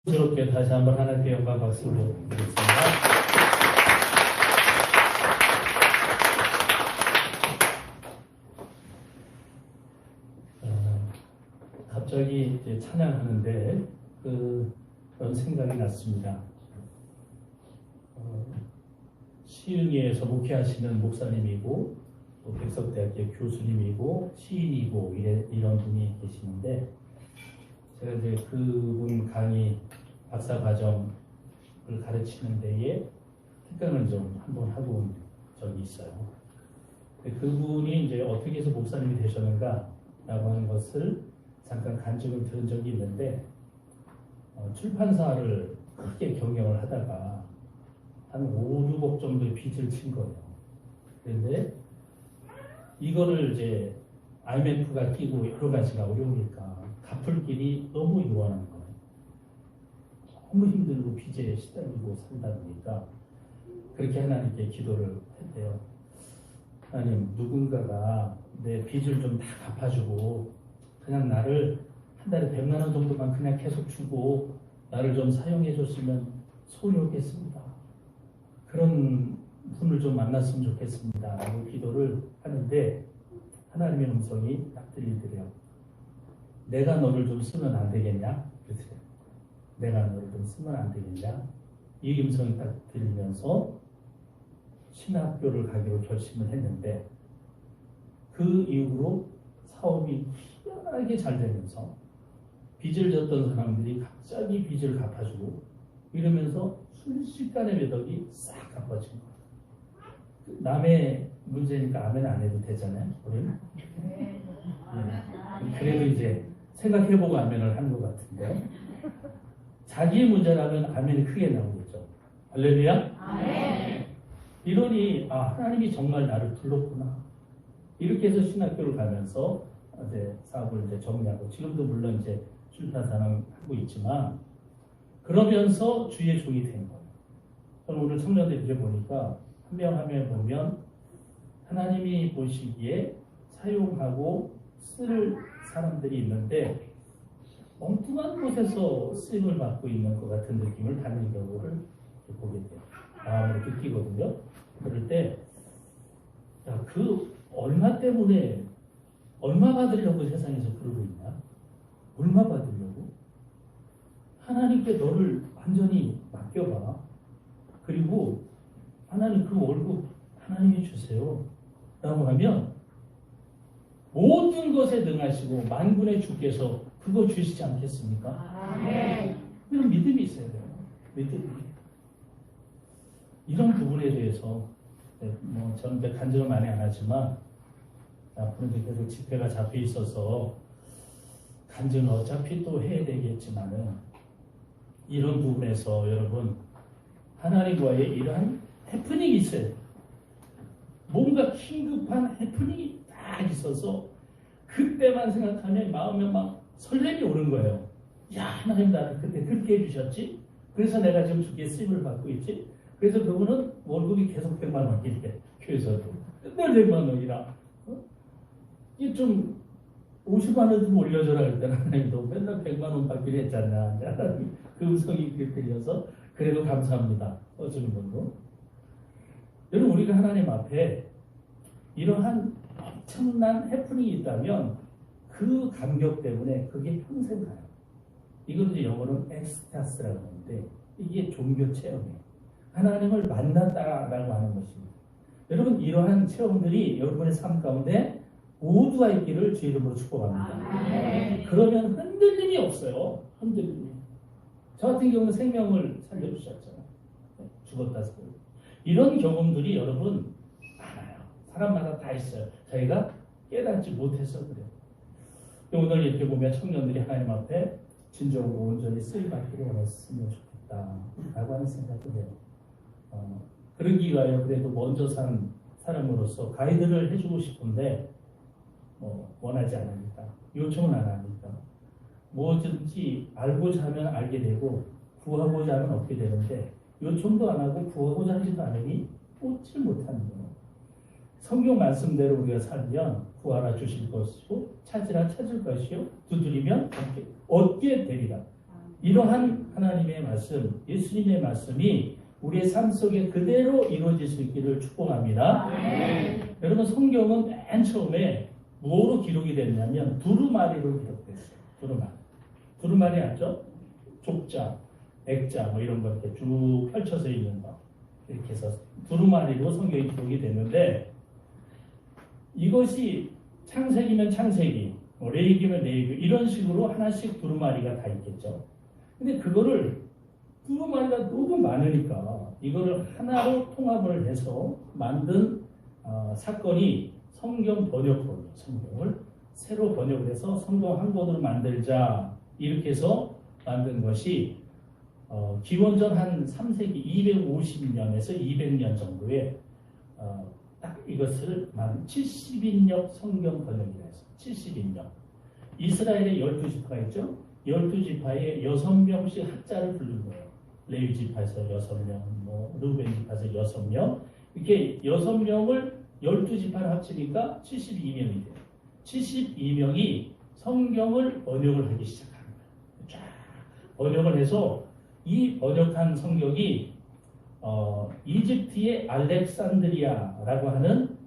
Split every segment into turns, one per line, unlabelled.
스럽게 다시 한번 하나님께 영광 박수로 드리겠습니다. 갑자기 이제 찬양하는데 그런 생각이 났습니다. 시흥리에서 목회하시는 목사님이고 또 백석대학교 교수님이고 시인이고 이런 분이 계시는데 제가 이제 그분 강의 박사과정을 가르치는 데에 특강을 좀 한번 하고 온 적이 있어요. 그분이 이제 어떻게 해서 목사님이 되셨는가 라고 하는 것을 잠깐 간증을 들은 적이 있는데 출판사를 크게 경영을 하다가 한 5, 6억 정도의 빚을 친 거예요. 그런데 이거를 이제 IMF가 끼고 여러 가지가 어려우니까 갚을 길이 너무 요원한 거예요. 너무 힘들고 빚에 시달리고 살다 보니까 그렇게 하나님께 기도를 했대요. 하나님, 누군가가 내 빚을 좀 다 갚아주고 그냥 나를 한 달에 100만 원 정도만 그냥 계속 주고 나를 좀 사용해 줬으면 소유하겠습니다. 그런 분을 좀 만났으면 좋겠습니다. 라고 기도를 하는데 하나님의 음성이 딱 들리더래요. 내가 너를 좀 쓰면 안 되겠냐? 그랬어요. 내가 너를 좀 쓰면 안 되겠냐? 이 음성이 딱 들리면서 신학교를 가기로 결심을 했는데 그 이후로 사업이 희한하게 잘 되면서 빚을 졌던 사람들이 갑자기 빚을 갚아주고 이러면서 순식간에 몇 억이 싹 갚아진 거예요. 남의 문제니까 아멘 안 해도 되잖아요. 우리는. 네. 그래도 이제 생각해보고 아멘을 하는 것 같은데 자기의 문제라면 아멘이 크게 나오겠죠. 할렐루야. 아멘. 이러니 하나님이 정말 나를 불렀구나. 이렇게 해서 신학교를 가면서 이제 사업을 이제 정리하고 지금도 물론 이제 출판사는 하고 있지만 그러면서 주의 종이 된 거예요. 저는 오늘 청년들 이렇게 보니까 한 명 한 명 보면 하나님이 보시기에 사용하고 쓸 사람들이 있는데 엉뚱한 곳에서 쓰임을 받고 있는 것 같은 느낌을 받는 경우를 보게 돼요. 마음으로 느끼거든요. 그럴 때 그 얼마 때문에 얼마 받으려고 세상에서 그러고 있나? 얼마 받으려고? 하나님께 너를 완전히 맡겨봐. 그리고 하나님 그 월급 하나님이 주세요. 라고 하면 모든 것에 능하시고 만군의 주께서 그거 주시지 않겠습니까? 네. 이런 믿음이 있어야 돼요. 믿음이. 이런 부분에 대해서 저는 간증을 많이 안 하지만 앞으로 계속 집회가 잡혀 있어서 간증은 어차피 또 해야 되겠지만은 이런 부분에서 여러분 하나님과의 이러한 해프닝이 있어요. 뭔가 긴급한 해프닝이 딱 있어서 그때만 생각하면 마음에 막 설렘이 오는 거예요. 야, 하나님 나를 그때 그렇게 해주셨지? 그래서 내가 지금 주께 쓰임을 받고 있지? 그래서 그분은 월급이 계속 100만 원이래. 교회에서도. 맨날 100만 원이라. 이게 좀 50만 원 좀 올려줘라 할 때는 하나님도 맨날 100만 원 받기로 했잖아. 그 음성이 그렇게 들려서 그래도 감사합니다. 어쩌는 건도. 여러분 우리가 하나님 앞에 이러한 엄청난 해프닝이 있다면 그 감격 때문에 그게 평생 가요. 이걸 이제 영어로는 엑스타스라고 하는데 이게 종교 체험이에요. 하나님을 만났다라고 하는 것입니다. 여러분 이러한 체험들이 여러분의 삶 가운데 모두가 있기를 주 이름으로 축복합니다. 그러면 흔들림이 없어요. 흔들림이. 저 같은 경우는 생명을 살려주셨잖아요. 죽었다 살고. 이런 경험들이 여러분 많아요. 사람마다 다 있어요. 저희가 깨닫지 못해서 그래요. 오늘 이렇게 보면 청년들이 하나님 앞에 진정으로 온전히 쓰임받기를 원했으면 좋겠다 라고 하는 생각을 해요. 그러기 위하여 그래도 먼저 산 사람으로서 가이드를 해주고 싶은데 원하지 않으니까 요청은 안 하니까 뭐든지 알고자 하면 알게 되고 구하고자 하면 얻게 되는데 요청도 안 하고 구하고자 하지도 않으니 얻지 못하는 거예요. 성경 말씀대로 우리가 살면 구하라 주실 것이고 찾으라 찾을 것이요 두드리면 얻게 되리라. 이러한 하나님의 말씀, 예수님의 말씀이 우리의 삶 속에 그대로 이루어질 수 있기를 축복합니다. 여러분, 성경은 맨 처음에 뭐로 기록이 됐냐면 두루마리로 기록됐어요. 두루마리 알죠? 족자, 액자 뭐 이런 것 이렇게 쭉 펼쳐져 있는 거, 이렇게 해서 두루마리로 성경이 기록이 됐는데, 이것이 창세기면 창세기, 뭐 레위기면 레위기, 이런 식으로 하나씩 두루마리가 다 있겠죠. 근데 그거를 두루마리가 너무 많으니까 이거를 하나로 통합을 해서 만든 사건이 성경 번역본이에요. 성경을 새로 번역을 해서 성경 한 권으로 만들자, 이렇게 해서 만든 것이 기원전 한 3세기 250년에서 200년 정도에 딱 이것을 70인역 성경 번역이라 해서 70인역. 이스라엘의 12지파가 있죠. 12지파에 6명씩 학자를 부른 거예요. 레위 지파에서 6명, 뭐 르우벤 지파에서 6명, 이렇게 6명을 12지파를 합치니까 72명이 돼요. 72명이 성경을 번역을 하기 시작하는 거예요. 쫙 번역을 해서 이 번역한 성경이 이집트의 알렉산드리아라고 하는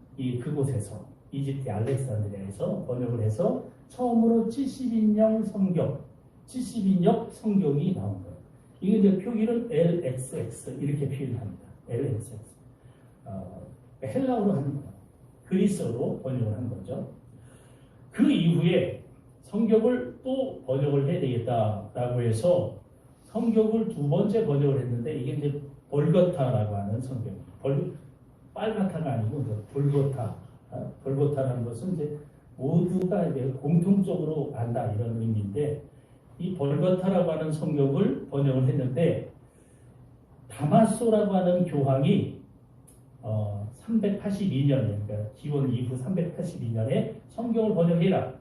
그곳에서, 이집트의 알렉산드리아에서 번역을 해서 처음으로 70인역 성경, 70인역 성경이 나온 거예요. 이게 이제 표기는 LXX 이렇게 표현합니다. LXX. 헬라어로 하는 거예요. 그리스어로 번역을 한 거죠. 그 이후에 성경을 또 번역을 해야 되겠다라고 해서 성경을 두 번째 번역을 했는데, 이게 이제 벌거타라고 하는 성경. 빨갛다가 아니고 벌거타. 벌거타라는 것은 이제 모두가 이제 공통적으로 안다, 이런 의미인데, 이 벌거타라고 하는 성경을 번역을 했는데, 다마소라고 하는 교황이 382년에, 그러니까 기원 이후 382년에 성경을 번역해라.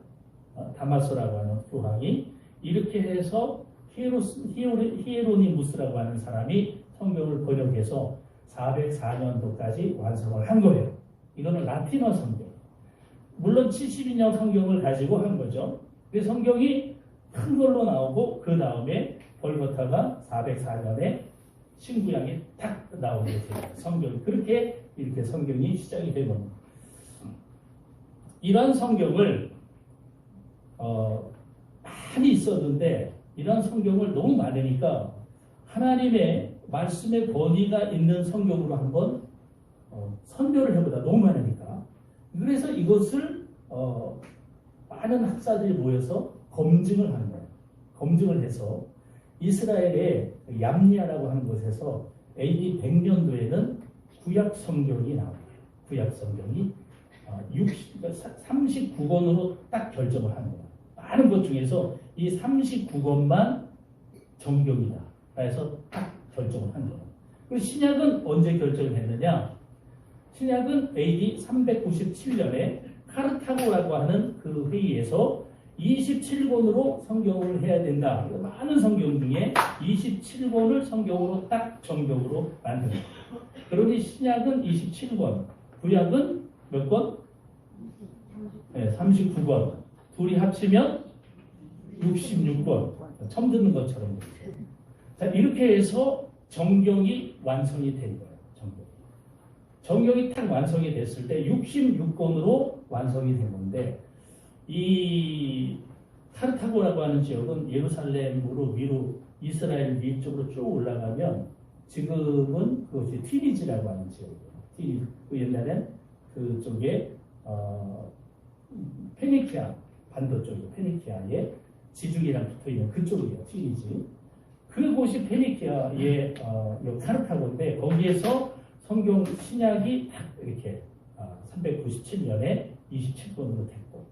다마소라고 하는 교황이 이렇게 해서 히에로니무스라고 하는 사람이 성경을 번역해서 404년도까지 완성을 한 거예요. 이거는 라틴어 성경. 물론 72년 성경을 가지고 한 거죠. 근데 성경이 큰 걸로 나오고, 그 다음에 벌거타가 404년에 신구약이 딱 나오게 돼요. 성경이. 그렇게 이렇게 성경이 시작이 된 겁니다. 이런 성경을 많이 있었는데, 이런 성경을 너무 많으니까 하나님의 말씀의 권위가 있는 성경으로 한번 선별을 해보자. 너무 많으니까. 그래서 이것을 많은 학자들이 모여서 검증을 하는 거예요. 검증을 해서 이스라엘의 얌리아라고 하는 곳에서 AD 100년도에는 구약 성경이 나와요. 구약 성경이 39권으로 딱 결정을 하는 거예요. 많은 것 중에서 이 39권만 정경이다. 그래서 딱 결정을 한 거예요. 그리고 신약은 언제 결정을 했느냐? 신약은 AD 397년에 카르타고라고 하는 그 회의에서 27권으로 성경을 해야 된다. 많은 성경 중에 27권을 성경으로 딱 정경으로 만듭니다. 그러니 신약은 27권, 구약은 몇 권? 네, 39권. 둘이 합치면 66권. 처음 듣는 것처럼. 자, 이렇게 해서 정경이 완성이 된 거예요. 정경이 딱 완성이 됐을 때 66권으로 완성이 된 건데, 이 카르타고라고 하는 지역은 예루살렘으로 위로 이스라엘 위쪽으로 쭉 올라가면 지금은 그것이 티리지라고 하는 지역이에요. 티리지. 그 옛날엔 그쪽에 페니키아 반도 쪽이에요. 페니키아에 지중해랑 붙어있는 그쪽이에요. 티리지. 그곳이 페니키아의 카르타고인데, 거기에서 성경 신약이 딱 이렇게 397년에 27권으로 됐고,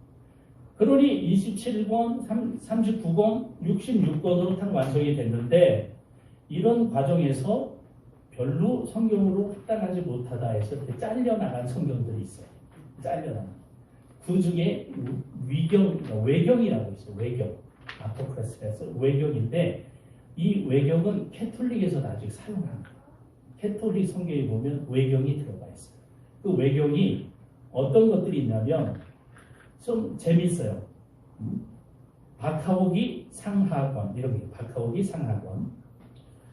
그러니 27권, 39권, 66권으로 딱 완성이 됐는데, 이런 과정에서 별로 성경으로 합당하지 못하다 해서 이렇게 잘려나간 성경들이 있어요. 잘려나간. 그 중에 외경이라고 있어요. 외경. 아포크리스에서 외경인데, 이 외경은 캐톨릭에서 아직 사용하는 거예요. 캐톨릭 성경에 보면 외경이 들어가 있어요. 그 외경이 어떤 것들이 있냐면 좀 재밌어요. 바카옥이 상하권 이런 게 박하옥이 상하권,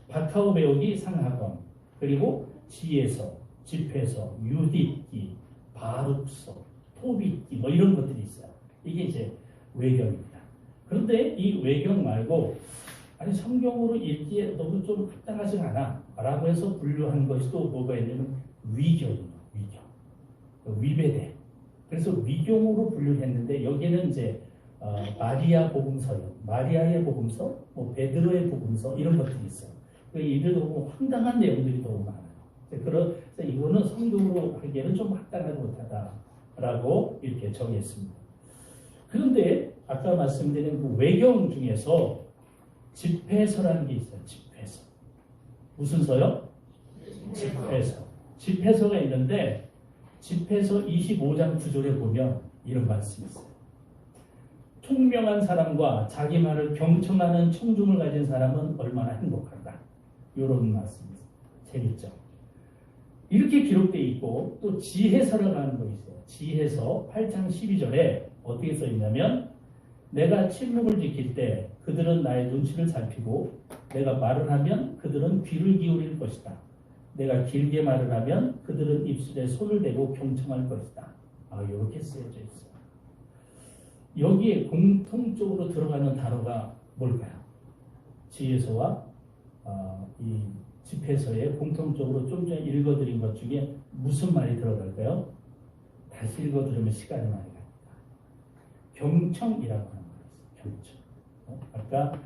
박하옥 배우기 상하권, 그리고 지혜서, 집회서, 유디기, 바룩서, 토비기 뭐 이런 것들이 있어요. 이게 이제 외경입니다. 그런데 이 외경 말고 아니 성경으로 읽기에 너무 좀 합당하지 않아 라고 해서 분류한 것이 또 뭐가 있냐면 위경이에요. 위경. 위배대. 그래서 위경으로 분류를 했는데 여기는 이제 마리아 복음서요. 마리아의 복음서, 뭐 베드로의 복음서 이런 것들이 있어요. 이들 너무 황당한 내용들이 너무 많아요. 그래서 이거는 성경으로 하기에는 좀 합당하지 못하다라고 이렇게 정했습니다. 그런데 아까 말씀드린 그 외경 중에서 집회서라는 게 있어요. 집회서. 무슨 서요? 집회서. 집회서가 있는데 집회서 25장 9절에 보면 이런 말씀이 있어요. 총명한 사람과 자기 말을 경청하는 청중을 가진 사람은 얼마나 행복한가. 이런 말씀이 재밌죠. 이렇게 기록되어 있고 또 지혜서라고 하는 거 있어요. 지혜서 8장 12절에 어떻게 써 있냐면 내가 침묵을 지킬 때 그들은 나의 눈치를 살피고 내가 말을 하면 그들은 귀를 기울일 것이다. 내가 길게 말을 하면 그들은 입술에 손을 대고 경청할 것이다. 이렇게 쓰여져 있어요. 여기에 공통적으로 들어가는 단어가 뭘까요? 지혜서와 이 집회서에 공통적으로 좀 전에 읽어드린 것 중에 무슨 말이 들어갈까요? 다시 읽어드리면 시간이 많이 갑니다. 경청이라고 하는 말이 있어요. 경청. 아까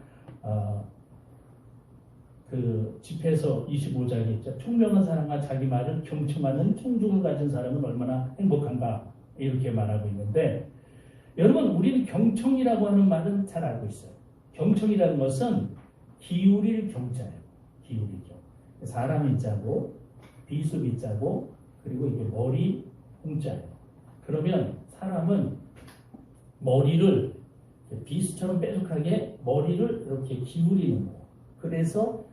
그 집회서 25장에 있죠. 총명한 사람과 자기 말을 경청하는 청중을 가진 사람은 얼마나 행복한가 이렇게 말하고 있는데 여러분 우리는 경청이라고 하는 말은 잘 알고 있어요. 경청이라는 것은 기울일 경자예요. 기울일 경. 사람이 자고 비숲이 자고 그리고 이게 머리 홍자예요. 그러면 사람은 머리를 비수처럼 뾰족하게 머리를 이렇게 기울이는 거예요. 그래서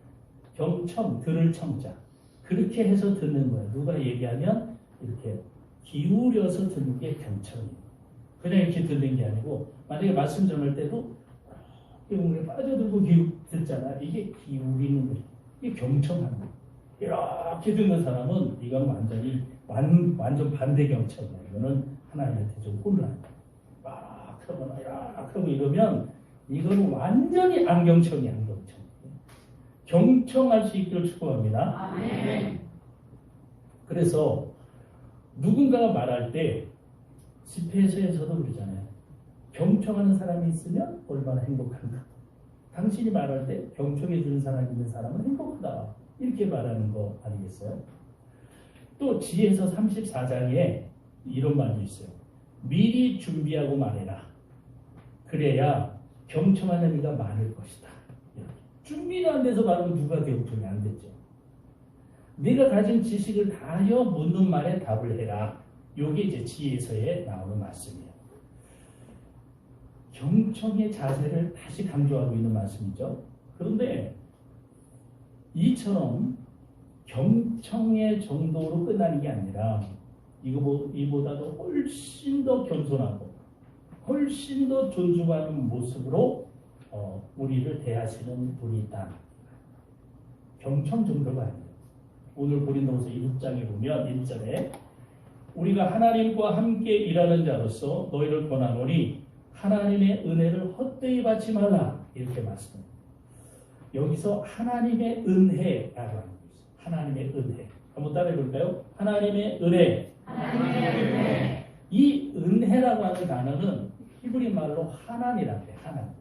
경청, 들을 청자. 그렇게 해서 듣는 거예요. 누가 얘기하면 이렇게 기울여서 듣는 게 경청이에요. 그냥 이렇게 듣는 게 아니고 만약에 말씀 전할 때도 이렇게 빠져들고 듣잖아. 이게 기울이는 거예요. 이게 경청하는 거예요. 이렇게 듣는 사람은 이건 완전히 완전 반대 경청이에요. 이거는 하나님한테 좀 혼란해요. 막 하거나 야 하고 이러면 이건 완전히 안경청이야. 안경청. 경청할 수 있기를 축복합니다. 아멘. 그래서 누군가가 말할 때 집회에서도 그러잖아요. 경청하는 사람이 있으면 얼마나 행복한가. 당신이 말할 때 경청해 주는 사람이 있는 사람은 행복하다. 이렇게 말하는 거 아니겠어요? 또 지혜서 34장에 이런 말도 있어요. 미리 준비하고 말해라. 그래야 경청하는 이가 많을 것이다. 이렇게. 준비가 안 돼서 말하면 누가 경청이 안 됐죠. 네가 가진 지식을 다하여 묻는 말에 답을 해라. 이게 이제 지혜서에 나오는 말씀이에요. 경청의 자세를 다시 강조하고 있는 말씀이죠. 그런데 이처럼 경청의 정도로 끝나는 게 아니라 이보다도 훨씬 더 겸손하고 훨씬 더 존중하는 모습으로 우리를 대하시는 분이 있다. 경청 정도가 아니에요. 오늘 고린도후서 6장에 보면 1절에 우리가 하나님과 함께 일하는 자로서 너희를 권하노니 하나님의 은혜를 헛되이 받지 말라. 이렇게 말씀합니다. 여기서 하나님의 은혜라고 하는 거 있어요. 하나님의 은혜. 한번 따라해 볼까요? 하나님의 은혜. 하나님의 은혜. 이 은혜라고 하는 단어는 히브리 말로 하난이라고 해요. 하난.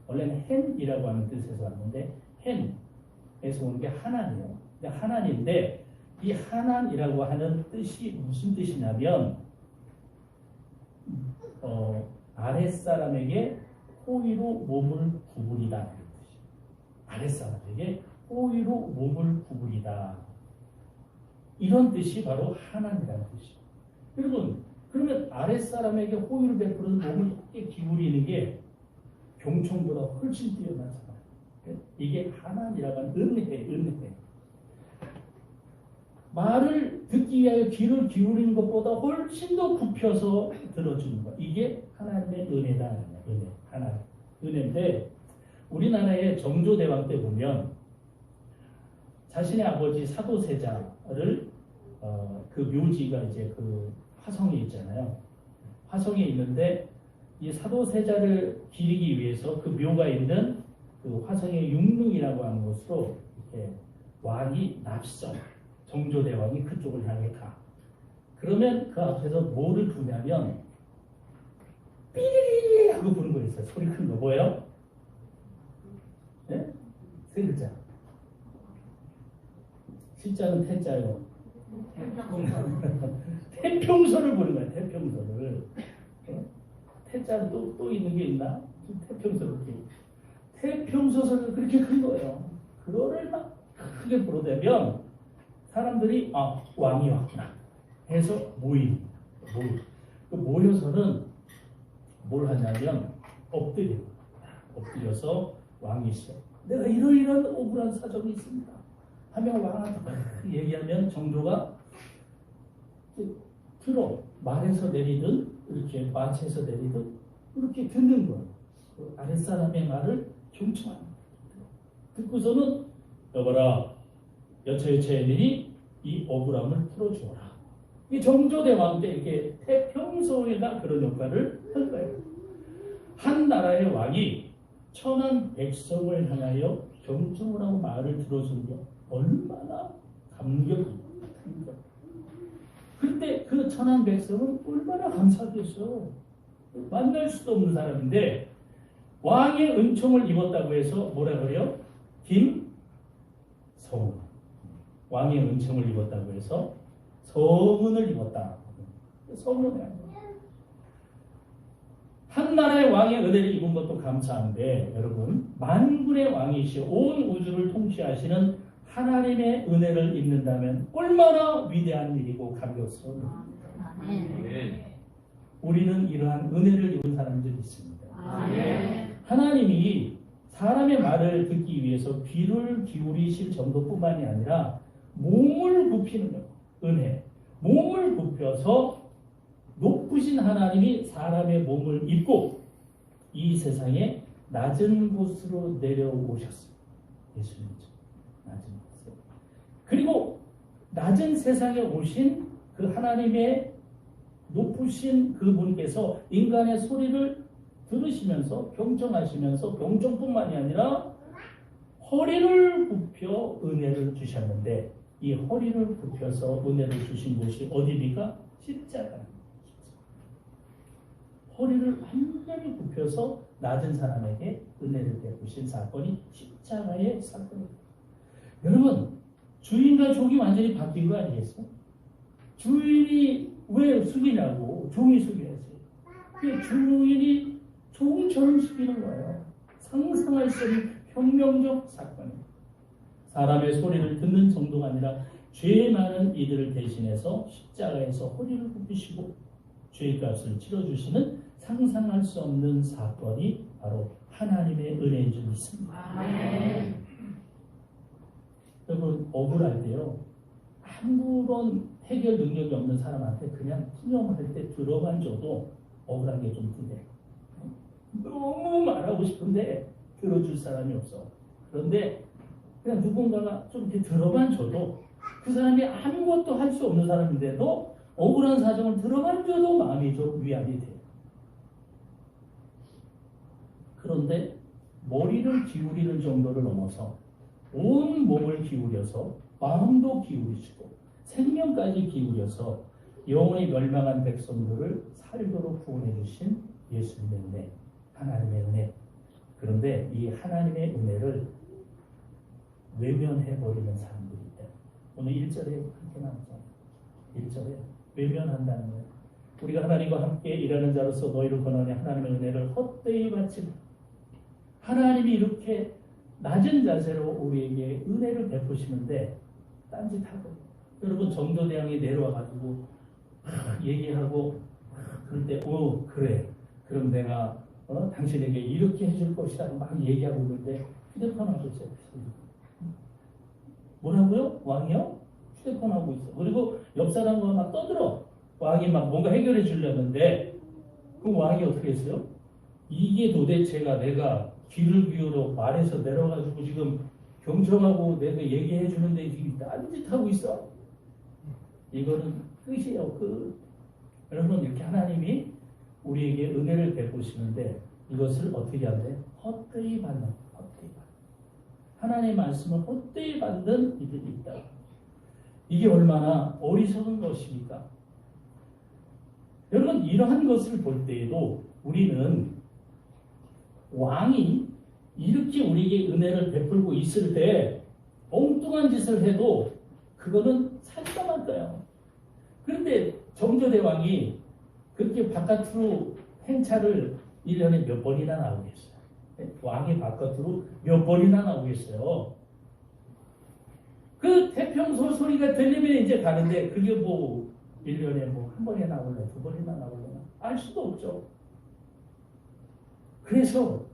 원래는 헨이라고 하는 뜻에서 왔는데 헨에서 온 게 하난이에요. 하난인데 이 하난이라고 하는 뜻이 무슨 뜻이냐면 아랫사람에게 호의로 몸을 구부리다. 아랫사람에게 호의로 몸을 구부리다. 이런 뜻이 바로 하난이라는 뜻이에요. 여러분, 그러면 아랫사람에게 호의를 베푸는 몸을 이렇게 기울이는 게 경청보다 훨씬 뛰어나잖아요. 이게 하난이라고 하는 은혜. 말을 듣기 위하여 귀를 기울이는 것보다 훨씬 더 굽혀서 들어주는 것. 이게 하나님의 은혜다. 은혜. 하나님. 은혜인데 우리나라의 정조대왕 때 보면 자신의 아버지 사도세자를 그 묘지가 이제 그 화성에 있잖아요. 화성에 있는데 이 사도세자를 기리기 위해서 그 묘가 있는 그 화성의 육릉이라고 하는 곳으로 이렇게 왕이 납성, 정조대왕이 그쪽을 향해 가. 그러면 그 앞에서 뭐를 부냐면 삐리리 하고 부는 거 있어요. 소리 큰 거 뭐예요? 네? 세 글자. 실자는 태자요. 태평소를 부는 거예요. 태평소를. 태자는 또 있는 게 있나? 태평소를. 태평소를 그렇게 큰 거예요. 그거를 막 크게 부르되면 사람들이 왕이 왔구나 해서 모여서는 뭘 하냐면 엎드려서 왕이시여 내가 이러이러한 억울한 사정이 있습니다 하면 왕한테 얘기하면 정조가 들어 말에서 내리든 이렇게 마치에서 내리든 이렇게 듣는 거예요. 그 아랫사람의 말을 경청하는 거예요. 듣고서는 여봐라 여차여차하니 이 억울함을 풀어주어라. 이 정조대왕 때 이렇게 태평소에다 그런 역할을 한 거예요. 한 나라의 왕이 천한 백성을 향하여 경청을 하고 말을 들어주는 게 얼마나 감격이. 그때 그 천한 백성은 얼마나 감사하겠어요. 만날 수도 없는 사람인데 왕의 은총을 입었다고 해서 뭐라 그래요? 김성은. 왕의 은총을 입었다고 해서 성은을 입었다. 성은이 아니에요. 한 나라의 왕의 은혜를 입은 것도 감사한데 여러분 만군의 왕이시여 온 우주를 통치하시는 하나님의 은혜를 입는다면 얼마나 위대한 일이고 감격스러운 일입니까? 우리는 이러한 은혜를 입은 사람들이 있습니다. 하나님이 사람의 말을 듣기 위해서 귀를 기울이실 정도뿐만이 아니라 몸을 굽히는 것, 은혜. 몸을 굽혀서 높으신 하나님이 사람의 몸을 입고 이 세상에 낮은 곳으로 내려오셨어요. 예수님이죠. 낮은 곳으로. 그리고 낮은 세상에 오신 그 하나님의 높으신 그분께서 인간의 소리를 들으시면서 경청하시면서 경청뿐만이 아니라 허리를 굽혀 은혜를 주셨는데 이 허리를 굽혀서 은혜를 주신 곳이 어디입니까? 십자가입니다. 허리를 완전히 굽혀서 낮은 사람에게 은혜를 베푸신 사건이 십자가의 사건입니다. 여러분 주인과 종이 완전히 바뀐 거 아니겠어요? 주인이 왜 숙이냐고 종이 숙여야지. 주인이 종처럼 숙이는 거예요. 상상할 수 없는 혁명적 사건입니다. 사람의 소리를 듣는 정도가 아니라 죄 많은 이들을 대신해서 십자가에서 허리를 굽히시고 죄값을 치러주시는 상상할 수 없는 사건이 바로 하나님의 은혜인 줄 믿습니다. 여러분 억울할 때요. 아무런 해결 능력이 없는 사람한테 그냥 투명할 때 들어만 줘도 억울한 게 좀 드네. 너무 말하고 싶은데 들어줄 사람이 없어. 그런데 그냥 누군가가 좀 이렇게 들어만 줘도 그 사람이 아무것도 할 수 없는 사람인데도 억울한 사정을 들어만 줘도 마음이 좀 위안이 돼요. 그런데 머리를 기울이는 정도를 넘어서 온 몸을 기울여서 마음도 기울이시고 생명까지 기울여서 영원히 멸망한 백성들을 살도록 구원해 주신 예수님의 은혜, 하나님의 은혜. 그런데 이 하나님의 은혜를 외면해버리는 사람들이 있다. 오늘 1절에 그렇게 나오잖아요. 1절에 외면한다는 거예요. 우리가 하나님과 함께 일하는 자로서 너희를 권하니 하나님의 은혜를 헛되이 바치라. 하나님이 이렇게 낮은 자세로 우리에게 은혜를 베푸시는데 딴짓하고 여러분 정조대왕이 내려와가지고 얘기하고 그럴 때 그래 그럼 내가 당신에게 이렇게 해줄 것이라고 막 얘기하고 있는데 휴대폰 하고 있어요. 뭐라고요? 왕이요? 휴대폰 하고 있어. 그리고 옆 사람과 막 떠들어. 왕이 막 뭔가 해결해 주려는데 그럼 왕이 어떻게 했어요? 이게 도대체가 내가 귀를 기울여 말에서 내려가지고 지금 경청하고 내가 얘기해 주는데 지금 딴짓하고 있어. 이거는 끝이에요. 끝. 여러분 이렇게 하나님이 우리에게 은혜를 베푸시는데 이것을 어떻게 하는데 헛되이 받는 헛되이 받는 하나님의 말씀을 헛되이 받는 이들이 있다. 이게 얼마나 어리석은 것입니까? 여러분 이러한 것을 볼 때에도 우리는 왕이 이렇게 우리에게 은혜를 베풀고 있을 때 엉뚱한 짓을 해도 그거는 살까만 거예요. 그런데 정조대왕이 그렇게 바깥으로 행차를 1년에 몇 번이나 나오겠어요? 왕이 바깥으로 몇 번이나 나오겠어요? 그 태평소 소리가 들리면 이제 가는데 그게 뭐 1년에 뭐 한 번에 나올래, 두 번이나 나올래 알 수도 없죠. 그래서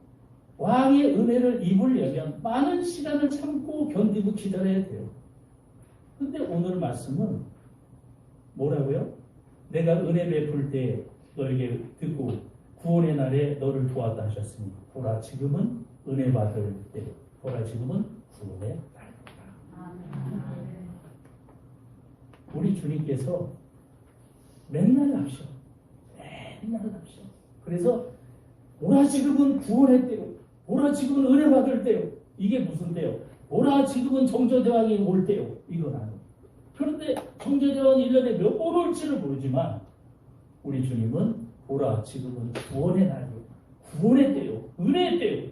왕의 은혜를 입으려면 많은 시간을 참고 견디고 기다려야 돼요. 근데 오늘 말씀은 뭐라고요? 내가 은혜 베풀 때 너에게 듣고 구원의 날에 너를 도왔다 하셨으니 보라 지금은 은혜 받을 때 보라 지금은 구원의 날이다. 우리 주님께서 맨날 하셔. 맨날 하셔. 그래서 보라 지금은 구원의 때요. 보라 지금은 은혜 받을 때요. 이게 무슨 때요? 보라 지금은 정조대왕이 올 때요. 이건 아니에요. 그런데 정조대왕이 1년에 몇 번 올지를 모르지만 우리 주님은 보라 지금은 구원의 날이요. 구원의 때요. 은혜의 때요.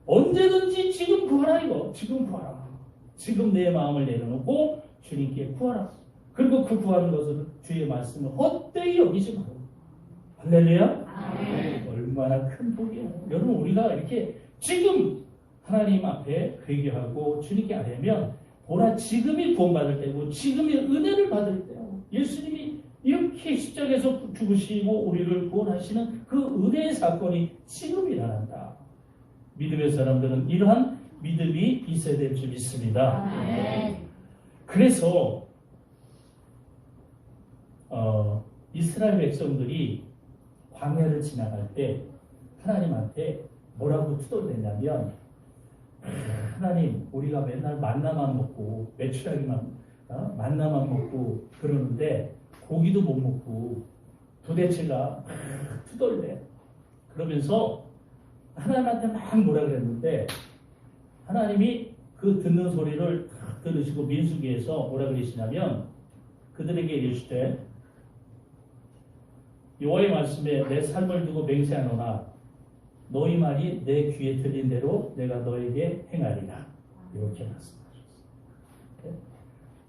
언제든지 지금 구하라 이거. 지금 구하라. 지금 내 마음을 내려놓고 주님께 구하라. 그리고 그 구하는 것은 주의 말씀을 헛되이 여기지 말고. 할렐루야. 얼마나 큰 복이에요. 여러분 우리가 이렇게 지금 하나님 앞에 회개하고 주님께 아뢰면 보라 지금이 구원받을 때고 지금이 은혜를 받을 때요. 예수님이 이렇게 십자가에서 죽으시고 우리를 구원하시는 그 은혜의 사건이 지금 일어난다. 믿음의 사람들은 이러한 믿음이 있어야 될 줄 믿습니다. 그래서 이스라엘 백성들이 광야를 지나갈 때 하나님한테 뭐라고 투덜댔냐면 하나님 우리가 맨날 만나만 먹고 메추라기만 만나만 먹고 그러는데 고기도 못 먹고 도대체가 투덜대. 그러면서 하나님한테 막 뭐라 그랬는데 하나님이 그 듣는 소리를 딱 들으시고 민수기에서 뭐라 그러시냐면 그들에게 이르시되 여호와의 말씀에 내 삶을 두고 맹세하노나 너희 말이 내 귀에 들린 대로 내가 너에게 행하리라. 이렇게 말씀하셨어요.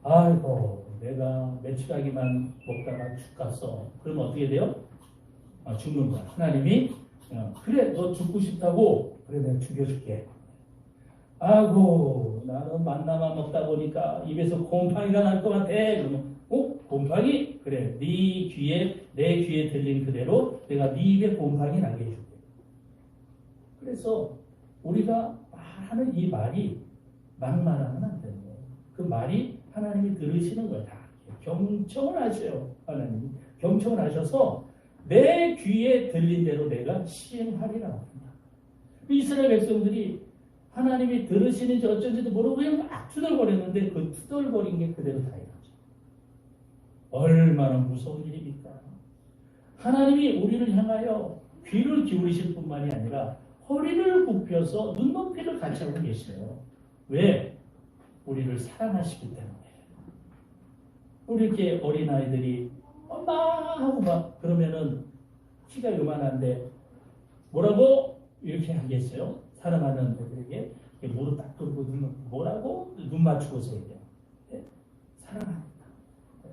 아이고 내가 메추라기만 먹다가 죽겠어. 그러면 어떻게 돼요? 죽는 거야. 하나님이 그래 너 죽고 싶다고 그래 내가 죽여줄게. 아이고 나는 만나만 먹다 보니까 입에서 곰팡이가 날 것 같아. 그러면 곰팡이? 그래 네 귀에 내 귀에 들린 그대로 내가 네 입에 곰팡이 나게 해줄게. 그래서 우리가 하는 이 말이 막말하면 안 되는 거예요. 그 말이 하나님이 들으시는 거예요. 다 경청을 하셔요. 하나님이 경청을 하셔서 내 귀에 들린 대로 내가 시행하리라 합니다. 이스라엘 백성들이 하나님이 들으시는지 어쩐지도 모르고 그냥 막 투덜거렸는데 그 투덜거린 게 그대로 다 이루어져요. 얼마나 무서운 일입니까? 하나님이 우리를 향하여 귀를 기울이실 뿐만이 아니라 허리를 굽혀서 눈높이를 같이 하고 계시네요. 왜? 우리를 사랑하시기 때문에. 우리 이렇게 어린아이들이 엄마 하고 막 그러면은 키가 요만한데 뭐라고 이렇게 하겠어요? 사랑하는 애들에게 무릎 딱 꿇고 뭐라고 눈 맞추고서 얘기해요. 네? 사랑합니다. 네.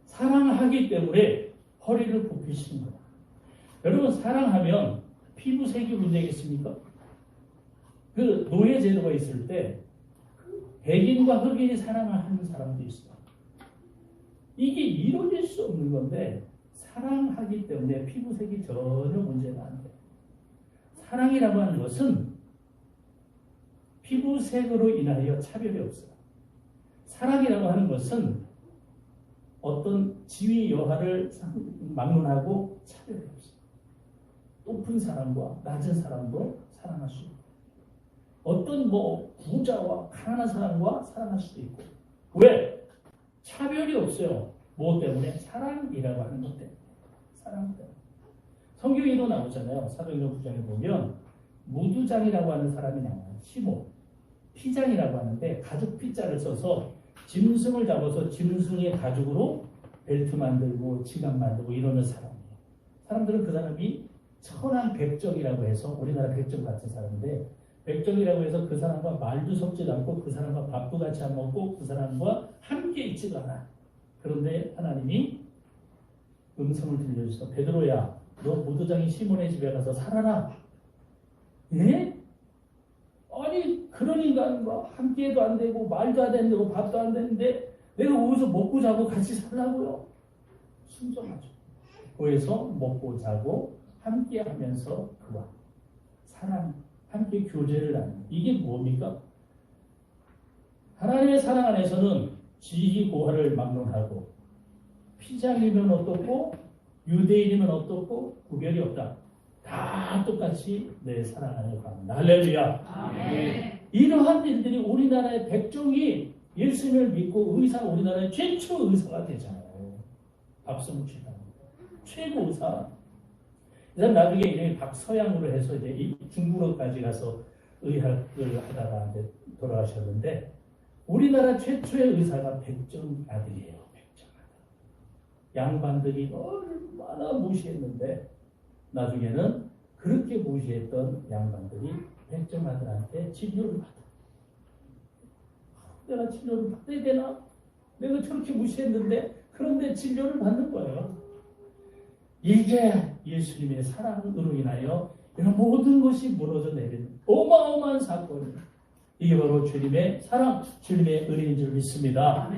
사랑하기 때문에 허리를 굽히시는 거예요. 여러분 사랑하면 피부색이 문제겠습니까? 그 노예 제도가 있을 때 백인과 흑인이 사랑을 하는 사람도 있어요. 이게 이루어질 수 없는 건데 사랑하기 때문에 피부색이 전혀 문제가 안 돼요. 사랑이라고 하는 것은 피부색으로 인하여 차별이 없어요. 사랑이라고 하는 것은 어떤 지위 여하를 막론하고 차별이 없어요. 높은 사람과 낮은 사람도 사랑할 수 있고, 어떤 부자와 가난한 사람과 사랑할 수도 있고. 왜? 차별이 없어요. 뭐 때문에? 사랑이라고 하는 것 때문에. 사랑 때문에. 성경에도 나오잖아요. 사도행전 9장에 보면 무두장이라고 하는 사람이 나와요. 시몬. 피장이라고 하는데 가죽 피자를 써서 짐승을 잡아서 짐승의 가죽으로 벨트 만들고 지갑 만들고 이러는 사람이에요. 사람들은 그 사람이 천한 백정이라고 해서, 우리나라 백정 같은 사람인데, 백정이라고 해서 그 사람과 말도 섞지도 않고 그 사람과 밥도 같이 안 먹고 그 사람과 함께 있지도 않아. 그런데 하나님이 음성을 들려주셔서, 베드로야, 너 무도장이 시몬의 집에 가서 살아라. 예? 아니, 그런 인간과 함께도 안 되고 말도 안 되고 밥도 안 되는데 내가 어디서 먹고 자고 같이 살라고요? 순종하죠. 거기서 먹고 자고 함께 하면서 그와 사랑, 함께 교제를 하는, 이게 뭡니까? 하나님의 사랑 안에서는 지위 고하를 막론하고, 피장이면 어떻고 유대인이면 어떻고 구별이 없다. 다 똑같이 내 사랑 안에 가는. 할렐루야. 아멘. 이러한 일들이 우리나라의 백종이 예수님을 믿고 우리나라의 최초 의사가 되잖아요. 박성우 씨가 최고 의사. 그다음 나중에 이름이 박서양으로 해서 이제 중국어까지 가서 의학을 하다가 이제 돌아가셨는데, 우리나라 최초의 의사가 백정 아들이에요. 백정 아들. 양반들이 얼마나 무시했는데 나중에는 그렇게 무시했던 양반들이 백정 아들한테 치료를 받아. 내가 치료를 받아야 되나? 내가 저렇게 무시했는데 그런데 진료를 받는 거예요. 이게 예수님의 사랑으로 인하여 이런 모든 것이 무너져 내리는 어마어마한 사건이에요. 이게 바로 주님의 사랑, 주님의 은혜인 줄 믿습니다.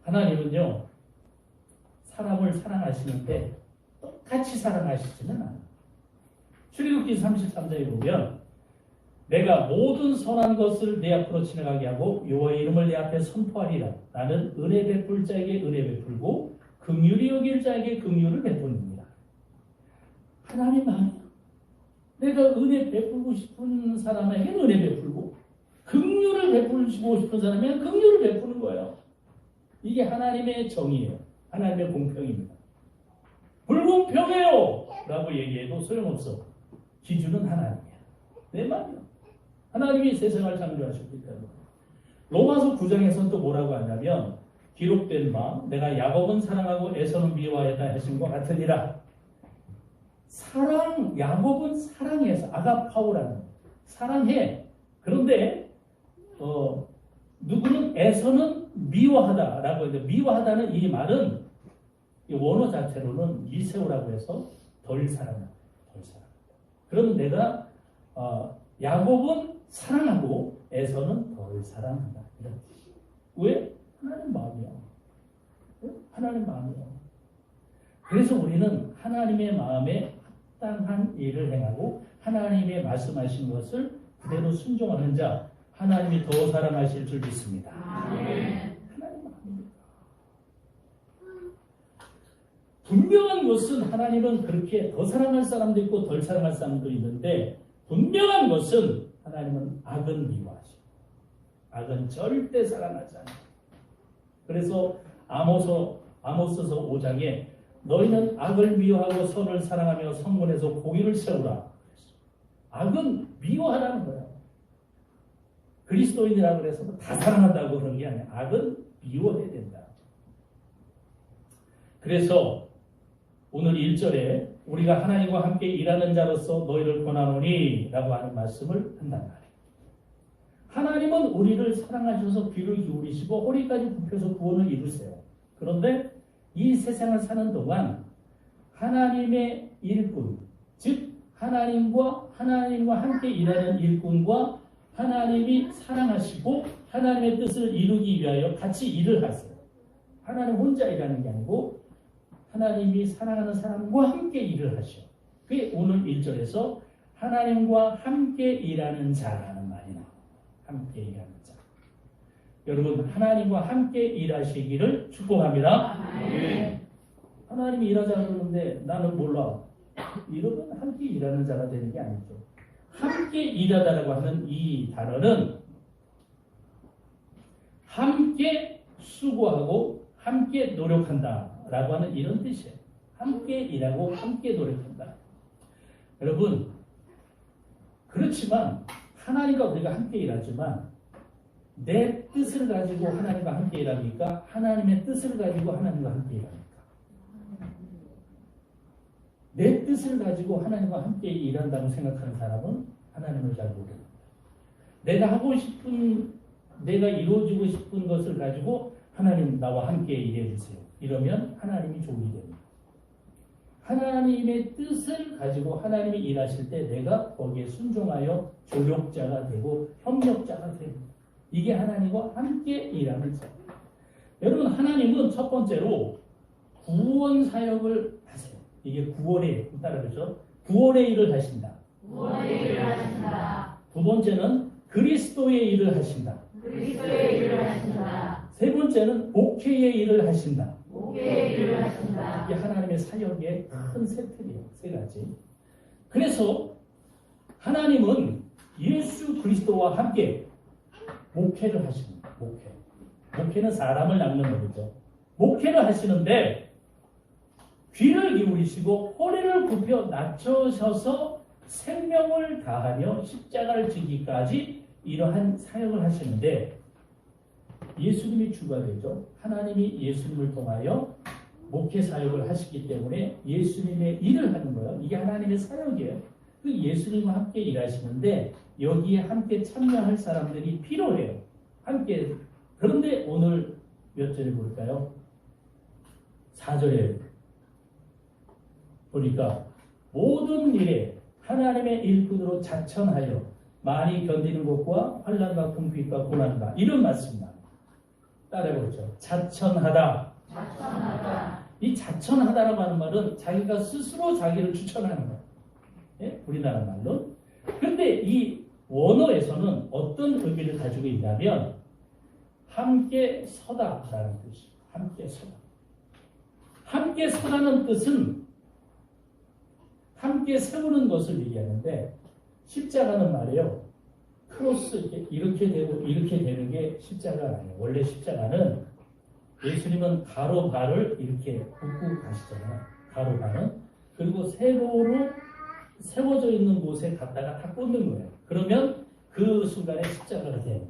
하나님은요, 사람을 사랑하시는데 똑같이 사랑하시지는 않아요. 출애굽기 33장에 보면, 내가 모든 선한 것을 내 앞으로 지나가게 하고 여호와의 이름을 내 앞에 선포하리라. 나는 은혜 베풀 자에게 은혜 베풀고 긍휼히 여길 자에게 긍휼을 베푸느니라. 하나님 아니야. 내가 은혜 베풀고 싶은 사람에게 은혜 베풀고 긍휼을 베풀고 싶은 사람에게 긍휼을 베푸는 거예요. 이게 하나님의 정의예요. 하나님의 공평입니다. 불공평해요 라고 얘기해도 소용없어. 기준은 하나님이야. 내 말이야. 하나님이 세상을 창조하셨기 때문에. 로마서 9장에서는 또 뭐라고 하냐면, 기록된 바 내가 야곱은 사랑하고 에서는 미워하였다 하신 것 같으니라. 사랑, 야곱은 사랑해서, 아가파오라는 사랑해. 그런데 누구는 에서는 미워하다라고 했는데, 미워하다는 이 말은 이 원어 자체로는 이세오라고 해서 덜 사랑한다. 덜 사랑한다. 그럼 내가 야곱은 사랑하고 에서는 덜 사랑한다. 이런 뜻이에요. 왜? 하나님 마음이야. 하나님 마음이야. 그래서 우리는 하나님의 마음에 합당한 일을 행하고 하나님의 말씀하신 것을 그대로 순종하는 자, 하나님이 더 사랑하실 줄 믿습니다. 하나님 마음입니다. 분명한 것은 하나님은 그렇게 더 사랑할 사람도 있고 덜 사랑할 사람도 있는데, 분명한 것은 하나님은 악은 미워하시고 악은 절대 사랑하지 않아요. 그래서 아모스서 5장에 너희는 악을 미워하고 선을 사랑하며 성문에서 공의를 세우라. 악은 미워하라는 거예요. 그리스도인이라고 해서 다 사랑한다고 그런 게 아니야. 악은 미워해야 된다. 그래서 오늘 1절에 우리가 하나님과 함께 일하는 자로서 너희를 권하노니 라고 하는 말씀을 한단 말이에요. 하나님은 우리를 사랑하셔서 귀를 기울이시고 허리까지 굽혀서 구원을 이루세요. 그런데 이 세상을 사는 동안 하나님의 일꾼, 즉 하나님과 함께 일하는 일꾼과 하나님이 사랑하시고 하나님의 뜻을 이루기 위하여 같이 일을 하세요. 하나님 혼자 일하는 게 아니고 하나님이 사랑하는 사람과 함께 일을 하셔. 그게 오늘 1절에서 하나님과 함께 일하는 자라는 말이 나와요. 함께 일하는 자. 여러분, 하나님과 함께 일하시기를 축복합니다. 하나님이 일하자고 그러는데 나는 몰라. 이러면 함께 일하는 자가 되는 게 아니죠. 함께 일하다라고 하는 이 단어는 함께 수고하고 함께 노력한다라고 하는 이런 뜻이에요. 함께 일하고 함께 노력한다. 여러분, 그렇지만 하나님과 우리가 함께 일하지만 내 뜻을 가지고 하나님과 함께 일합니까? 하나님의 뜻을 가지고 하나님과 함께 일합니까? 내 뜻을 가지고 하나님과 함께 일한다고 생각하는 사람은 하나님을 잘 모릅니다. 내가 하고 싶은, 내가 이루어지고 싶은 것을 가지고 하나님 나와 함께 일해 주세요. 이러면 하나님이 종이 됩니다. 하나님의 뜻을 가지고 하나님이 일하실 때 내가 거기에 순종하여 조력자가 되고 협력자가 됩니다. 이게 하나님과 함께 일하는 자. 여러분, 하나님은 첫 번째로 구원 사역을 하세요. 이게 구원의, 따라하죠. 구원의 일을 하신다.
구원의 일을 하신다.
두 번째는 그리스도의 일을 하신다.
그리스도의 일을 하신다.
세 번째는 목회의 일을 하신다.
목회의 일을 하신다.
이게 하나님의 사역의 큰 세트예요. 세 가지. 그래서 하나님은 예수 그리스도와 함께 목회를 하십니다. 목회는 사람을 낚는 거죠. 목회를 하시는데 귀를 기울이시고 허리를 굽혀 낮추셔서 생명을 다하며 십자가를 지기까지 이러한 사역을 하시는데 예수님이 주가 되죠. 하나님이 예수님을 통하여 목회 사역을 하시기 때문에 예수님의 일을 하는 거예요. 이게 하나님의 사역이에요. 그 예수님과 함께 일하시는데 여기에 함께 참여할 사람들이 필요해요. 함께. 그런데 오늘 몇 절에 볼까요? 4절에 보니까 모든 일에 하나님의 일꾼으로 자천하여 많이 견디는 것과 환난과 궁핍과 고난과 이런 말씀입니다. 따라해보죠. 자천하다.
자천하다.
이 자천하다라고 하는 말은 자기가 스스로 자기를 추천하는 거예요. 예? 우리나라 말로. 그런데 이 원어에서는 어떤 의미를 가지고 있냐면 함께 서다라는 뜻이에요. 함께 서다. 함께 서다는 뜻은 함께 세우는 것을 얘기하는데 십자가는 말이에요. 크로스 이렇게 되고 이렇게 되는 게 십자가가 아니에요. 원래 십자가는 예수님은 가로발을 이렇게 굽고 가시잖아요. 가로발은. 그리고 세로로 세워져 있는 곳에 갖다가 다 꽂는 거예요. 그러면 그 순간에 십자가가 돼요.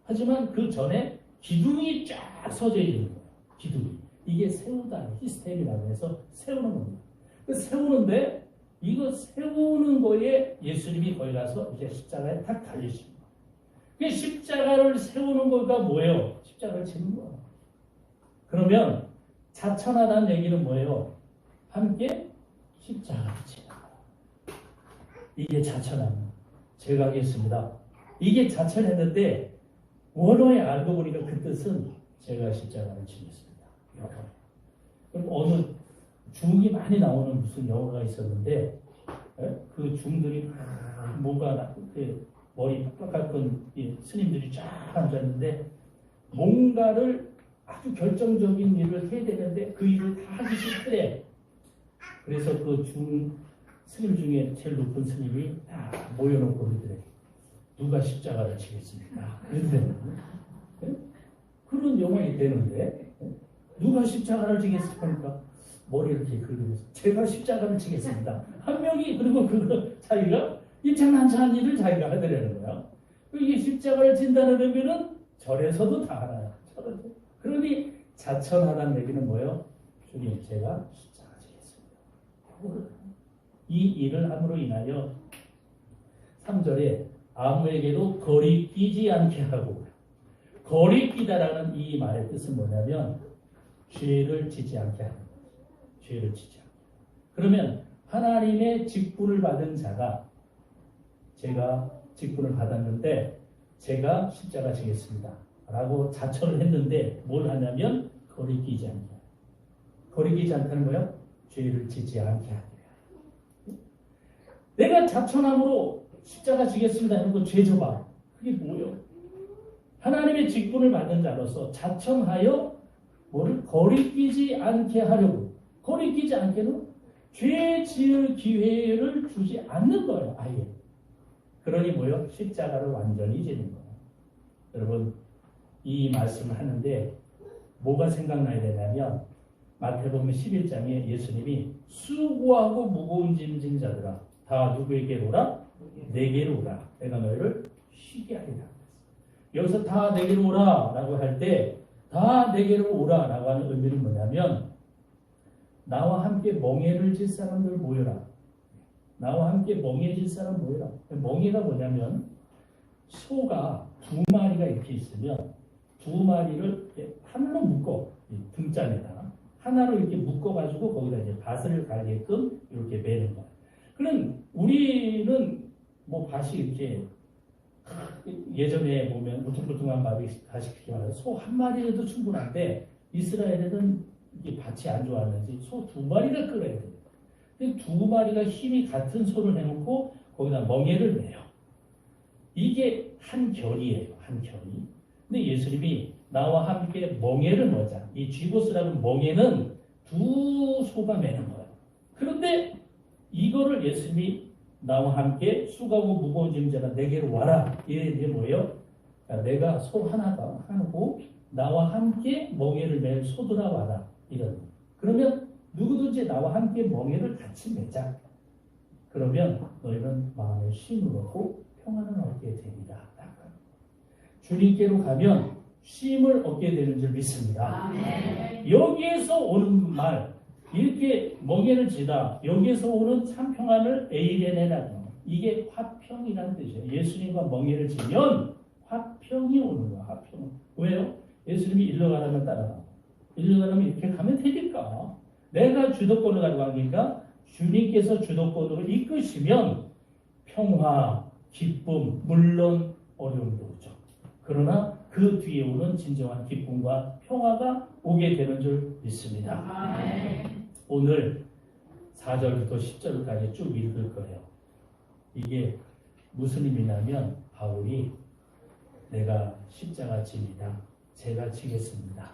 하지만 그 전에 기둥이 쫙 서져 있는 거예요. 기둥이. 이게 세우다, 히스템이라고 해서 세우는 겁니다. 그 세우는데 이거 세우는 거에 예수님이 거기 가서 이제 십자가에 탁 달리십니다. 그 십자가를 세우는 거가 뭐예요? 십자가를 지는 거예요. 그러면 자천하다는 얘기는 뭐예요? 함께 십자가를 지는 거예요. 이게 자천합니다. 제가 하겠습니다. 이게 자천했는데 원어에 알고 보니까 그 뜻은 제가 십자가를 지겠습니다. 그럼 어느 중이 많이 나오는 무슨 영어가 있었는데 그 중들이 뭐가 그 머리 빡빡한 스님들이 쫙 앉았는데 뭔가를 아주 결정적인 일을 해야 되는데 그 일을 다 하기 싫대. 그래서 그 스님 중에 제일 높은 스님이 다 모여놓고 그러더래. 누가 십자가를 지겠습니까? 그러더래. 그런 영혼이 되는데 누가 십자가를 지겠습니까? 머리 이렇게 긁으면서 제가 십자가를 지겠습니다. 한 명이 그리고 그거 자기가 이 장난치는 일을 자기가 하더라는 거야. 이게 십자가를 진다는 의미는 절에서도 다 알아요. 그러니 자천하다는 얘기는 뭐예요? 주님, 제가 십자가 지겠습니다. 이 일을 함으로 인하여 3절에 아무에게도 거리 끼지 않게 하고, 거리 끼다라는 이 말의 뜻은 뭐냐면 죄를 지지 않게 하는 거예요. 죄를 지지 않게. 그러면 하나님의 직분을 받은 자가 제가 직분을 받았는데 제가 십자가 지겠습니다. 라고 자천을 했는데 뭘 하냐면 거리 끼지 않게. 거리 끼지 않다는 거예요? 죄를 지지 않게 하는 거예요. 내가 자천함으로 십자가 지겠습니다 하는 거 죄 져봐. 그게 뭐예요? 하나님의 직분을 받은 자로서 자천하여 뭐를 거리 끼지 않게 하려고. 거리 끼지 않게는 죄 지을 기회를 주지 않는 거예요. 아예. 그러니 뭐요? 십자가를 완전히 지는 거예요. 여러분 이 말씀을 하는데 뭐가 생각나야 되냐면 마태복음 11장에 예수님이 수고하고 무거운 짐진 자들아 다 누구에게 오라? 내게로 오라. 내가 너희를 쉬게 하리라. 여기서 다 내게로 오라 라고 할 때 다 내게로 오라 라고 하는 의미는 뭐냐면 나와 함께 멍에를 질 사람들 모여라. 나와 함께 멍에 질 사람 모여라. 멍에가 뭐냐면 소가 두 마리가 이렇게 있으면 두 마리를 하나로 묶어 등잔에다가 하나로 이렇게 묶어가지고 거기다 이제 밭을 갈게끔 이렇게 매는 거예요. 그럼 우리는 뭐 밭이 이렇게 예전에 보면 울퉁불퉁한 밭이 이렇게 말해서 소 한 마리라도 충분한데 이스라엘에는 이게 밭이 안 좋았는지 소 두 마리가 끌어야 돼요. 근데 두 마리가 힘이 같은 소를 해놓고 거기다 멍에를 매요. 이게 한 결이에요. 한 결이. 근데 예수님이 나와 함께 멍에를 넣자. 이 쥐보스라는 멍에는 두 소가 매는 거예요. 그런데 이거를 예수님이 나와 함께 수고하고 무거운 짐자가 내게로 와라. 이게 뭐예요? 내가 소 하나고 나와 함께 멍에를 맬 소들아 와라. 이런. 그러면 누구든지 나와 함께 멍에를 같이 매자. 그러면 너희는 마음에 쉼을 얻고 평안을 얻게 됩니다. 주님께로 가면 쉼을 얻게 되는 줄 믿습니다.
아멘.
여기에서 오는 말, 이렇게 멍에를 지다, 여기에서 오는 참 평안을 에이레네라는 이게 화평이라는 뜻이에요. 예수님과 멍에를 지면 화평이 오는 거야. 화평. 왜요? 예수님이 일러 가라면 따라가. 일러 가라면 이렇게 가면 되니까. 내가 주도권을 가지고 하니까 주님께서 주도권으로 이끄시면 평화, 기쁨, 물론 어려움도 오죠. 그러나 그 뒤에 오는 진정한 기쁨과 평화가 오게 되는 줄 믿습니다.
아멘.
오늘 4절부터 10절까지 쭉 읽을 거예요. 이게 무슨 의미냐면 바울이 내가 십자가 집니다. 제가 지겠습니다.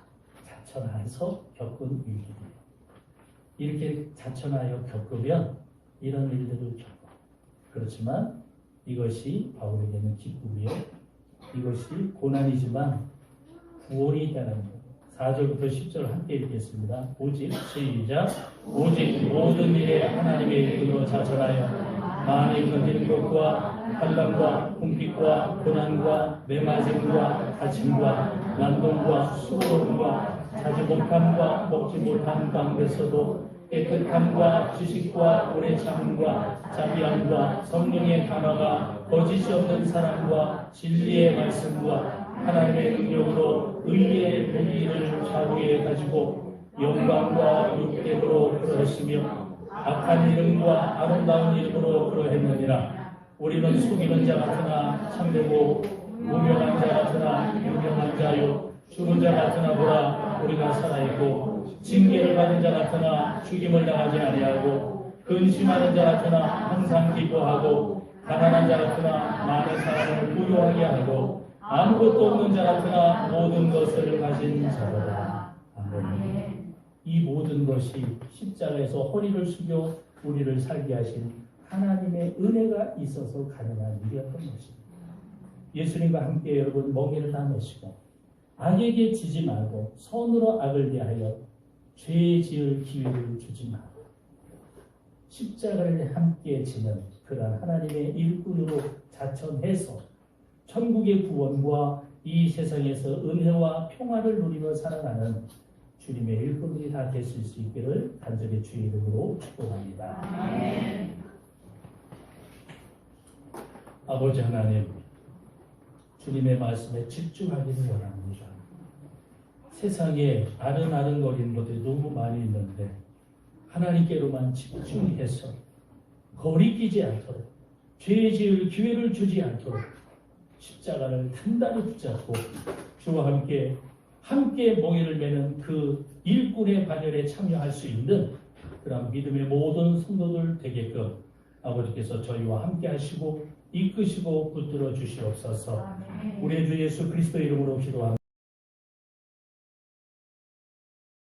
자천하여서 겪은 일들이에요. 이렇게 자천하여 겪으면 이런 일들을 겪어. 그렇지만 이것이 바울에게는 기쁨이요. 이것이 고난이지만 구원이 있다는 거예요. 4절부터 10절 함께 읽겠습니다. 오직 시작. 오직 모든 일에 하나님의 이름으로 자천하여 많이 견디는 것과 환난과 궁핍과 고난과 매맞음과 다침과 난동과 수고로움과 자주 못함과 먹지 못한 가운데서도 깨끗함과 지식과 오래 참음과 자비함과 성령의 감화가 거짓이 없는 사랑과 진리의 말씀과 하나님의 능력으로 의의 무기를 자루에 가지고 영광과 육객으로 그러하시며 악한 이름과 아름다운 이름으로 그러했느니라. 우리는 속이는 자 같으나 참되고 무명한 자 같으나 유명한 자요 죽은 자 같으나 보라 우리가 살아있고 징계를 받은 자 같으나 죽임을 당하지 아니하고 근심하는 자 같으나 항상 기뻐하고 가난한 자 같으나 많은 사람을 부유하게 하고 아무것도 없는 자 같으나 모든 것을 가진 자로다. 아멘. 이 모든 것이 십자가에서 허리를 숙여 우리를 살게 하신 하나님의 은혜가 있어서 가능한 일이었던 것입니다. 예수님과 함께 여러분 멍에를 다 메시고 악에게 지지 말고 선으로 악을 대하여 죄 지을 기회를 주지 말고 십자가를 함께 지는 그러한 하나님의 일꾼으로 자천해서 천국의 구원과 이 세상에서 은혜와 평화를 누리며 살아가는 주님의 일꾼들이 다 되실 수 있기를 간절히 주의 이름으로 축복합니다.
아멘.
아버지 하나님, 주님의 말씀에 집중하기를 원합니다. 세상에 아른아른거리는 것들이 너무 많이 있는데 하나님께로만 집중해서 거리끼지 않도록 죄 지을 기회를 주지 않도록 십자가를 단단히 붙잡고 주와 함께 멍에를 매는 그 일꾼의 반열에 참여할 수 있는 그런 믿음의 모든 성도들 되게끔 아버지께서 저희와 함께 하시고 이끄시고 붙들어 주시옵소서. 우리 주 예수 그리스도 이름으로 기도합니다.